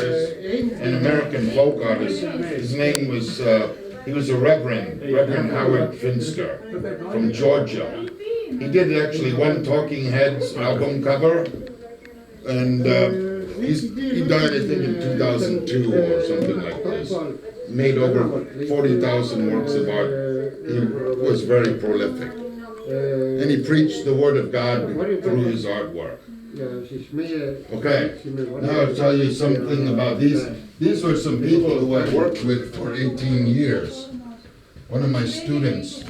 an American folk artist. His name was, he was a Reverend Howard Finster from Georgia. He did actually one Talking Heads album cover, and he died, I think, in 2002 or something like this. Made over 40,000 works of art. He was very prolific. And he preached the Word of God through his artwork. Okay, now I'll tell you something about these. These were some people who I worked with for 18 years. One of my students,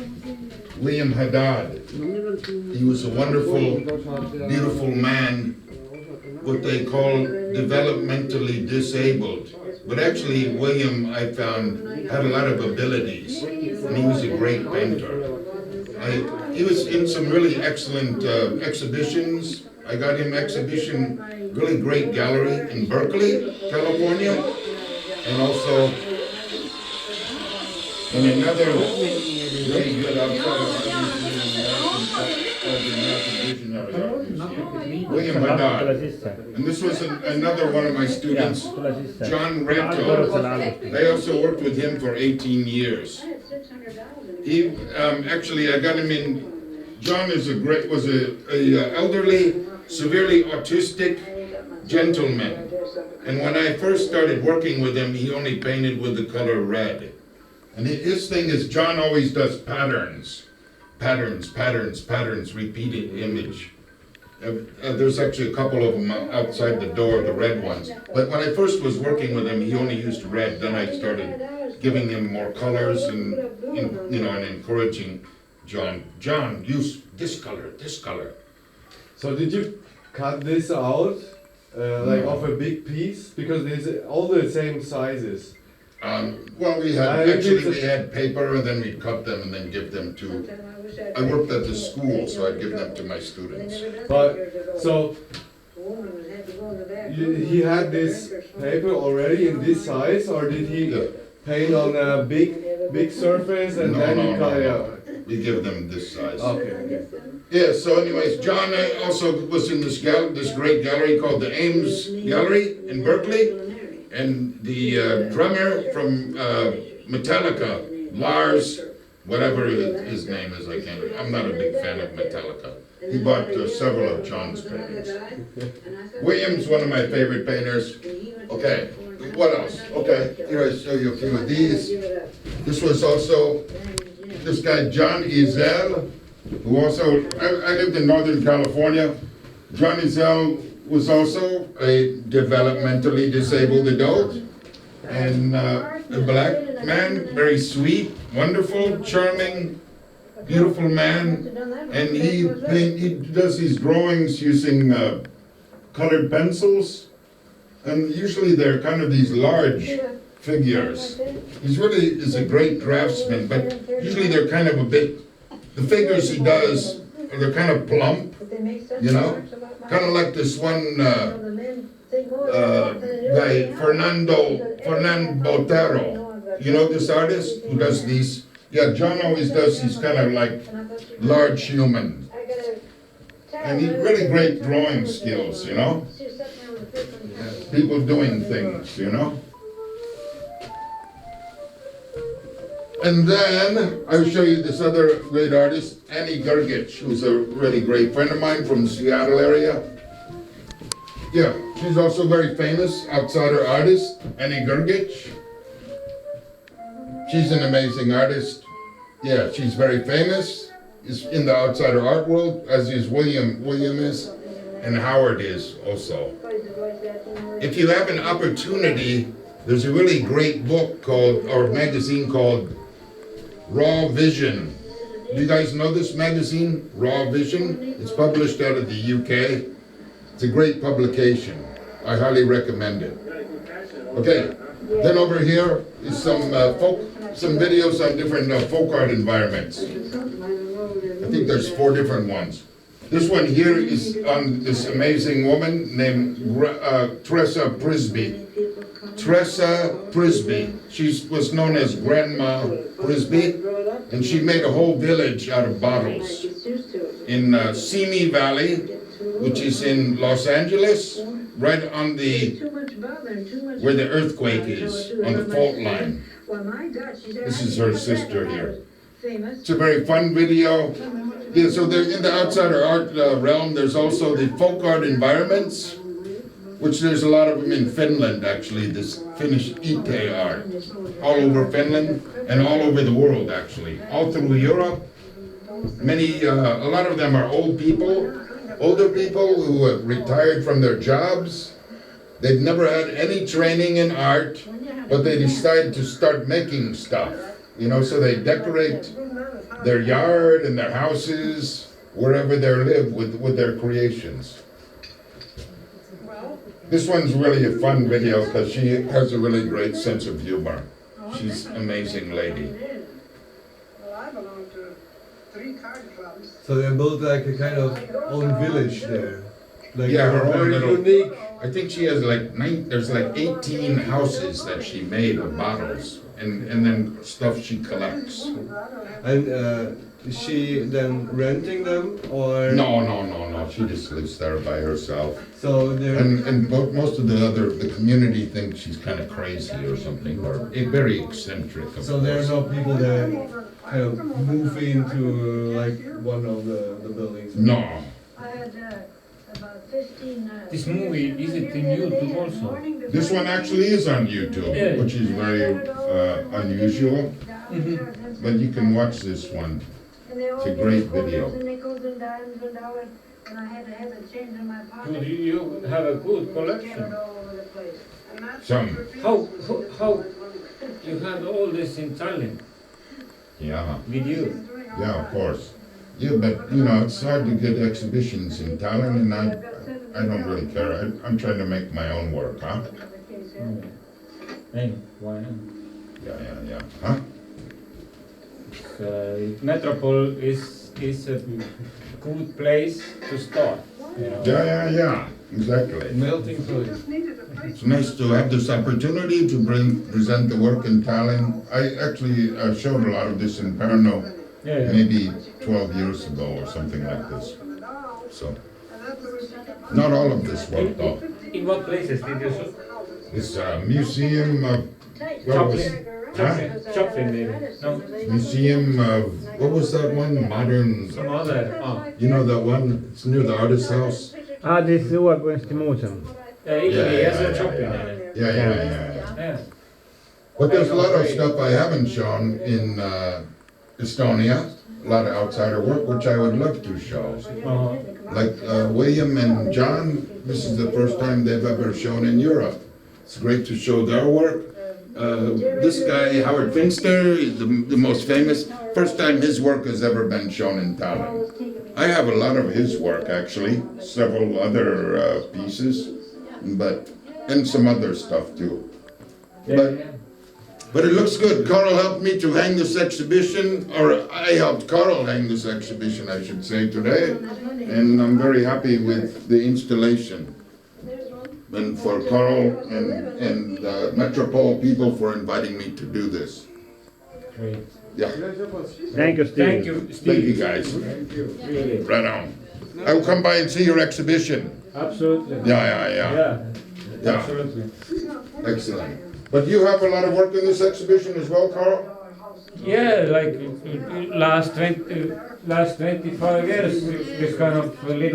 William Haddad. He was a wonderful, beautiful man, what they call developmentally disabled. But actually, William, I found, had a lot of abilities, and he was a great painter. He was in some really excellent exhibitions. I got him exhibition, really great gallery in Berkeley, California, and also in another really good William Haddad. And this was another one of my students, John Retto. I also worked with him for 18 years. He actually, I got him in. John was a elderly, severely autistic gentleman. And when I first started working with him, he only painted with the color red. And his thing is, John always does patterns, repeated image. There's actually a couple of them outside the door, the red ones. But when I first was working with him, he only used red. Then I started giving him more colors and and encouraging John, use this color. So did you cut this out, like off a big piece? Because they're all the same sizes. Well, we had paper, and then we'd cut them and then give them to. I worked at the school, so I'd give them to my students. But so he had this paper already in this size, or did he paint on a big surface and then he cut it out? We give them this size. Okay. Yeah. So, anyways, John also was in this great gallery called the Ames Gallery in Berkeley. And the drummer from Metallica, Lars, whatever his name is, I'm not a big fan of Metallica. He bought several of John's paintings. William's one of my favorite painters. Okay, what else? Okay, here I show you a few of these. This was also this guy, John Ezel, who also, I lived in Northern California. John Ezel was also a developmentally disabled adult, and a black man, very sweet, wonderful, charming, beautiful man, and he does these drawings using colored pencils, and usually they're kind of these large figures. He really is a great draftsman, but usually they're kind of a bit, the figures he does, they're kind of plump, kind of like this one guy, Fernando Botero. You know this artist who does these? Yeah, John always does these kind of like large human. And he's really great drawing skills, People doing things, And then I'll show you this other great artist, Annie Gergich, who's a really great friend of mine from the Seattle area. Yeah, she's also very famous outsider artist, Annie Gergich. She's an amazing artist. Yeah, she's very famous. Is in the outsider art world, as is William is, and Howard is also. If you have an opportunity, there's a really great book magazine called Raw Vision. Do you guys know this magazine, Raw Vision? It's published out of the UK. It's a great publication. I highly recommend it. Okay, then over here is some videos on different folk art environments. I think there's 4 different ones. This one here is on this amazing woman named Tressa Prisby. Tressa Prisby. She was known as Grandma Prisby, and she made a whole village out of bottles in Simi Valley, which is in Los Angeles, right on the where the earthquake is, on the fault line. This is her sister here. It's a very fun video. Yeah, so in the outsider art realm, there's also the folk art environments, which there's a lot of them in Finland, actually, this Finnish IT art, all over Finland and all over the world, actually, all through Europe. A lot of them are older people who have retired from their jobs. They've never had any training in art, but they decide to start making stuff, so they decorate their yard and their houses, wherever they live with their creations. This one's really a fun video because she has a really great sense of humor. She's an amazing lady. So they built like a kind of own village there. Like Her own very little, unique. I think she has there's 18 houses that she made of bottles and then stuff she collects. And is she then renting them or? No, she just lives there by herself. So they're. And most of the community thinks she's kind of crazy or something, or very eccentric. So there are no people that kind of move into like one of the buildings? No. This movie, is it in YouTube also? This one actually is on YouTube, Yeah. which is very unusual. But you can watch this one. It's a great video. Good, you have a good collection. Some. How you have all this in Tallinn Yeah. with you? Yeah, of course. Yeah, but it's hard to get exhibitions in Tallinn, and I don't really care. I'm trying to make my own work, huh? Hey, why not? Yeah. Huh? Metropol is a good place to start. Yeah, exactly. Melting pot. It's nice to have this opportunity to present the work in Tallinn. I actually showed a lot of this in Pärnu maybe 12 years ago or something like this. So, not all of this work though. In what places did you show? This museum of Chaplin maybe? No? Museum of, what was that one? Modern, Some other? that one? It's near the artist house. This is Uudkunstimuuseum. Italy has a Chaplin. Yeah. But there's a lot of stuff I haven't shown in Estonia, a lot of outsider work, which I would love to show. Like William and John, this is the first time they've ever shown in Europe. It's great to show their work. This guy, Howard Finster, is the most famous. First time his work has ever been shown in Tallinn. I have a lot of his work actually, several other pieces, and some other stuff too. But it looks good. Carl helped me to hang this exhibition, or I helped Carl hang this exhibition, I should say, today. And I'm very happy with the installation. And for Carl and Metropol people for inviting me to do this. Great. Yeah. Thank you, Steve. Thank you, Steve. Thank you, guys. Thank you, really. Right on. I will come by and see your exhibition. Absolutely. Yeah. Absolutely. Excellent. But you have a lot of work in this exhibition as well, Carl? Yeah, like last 25 years, this kind of little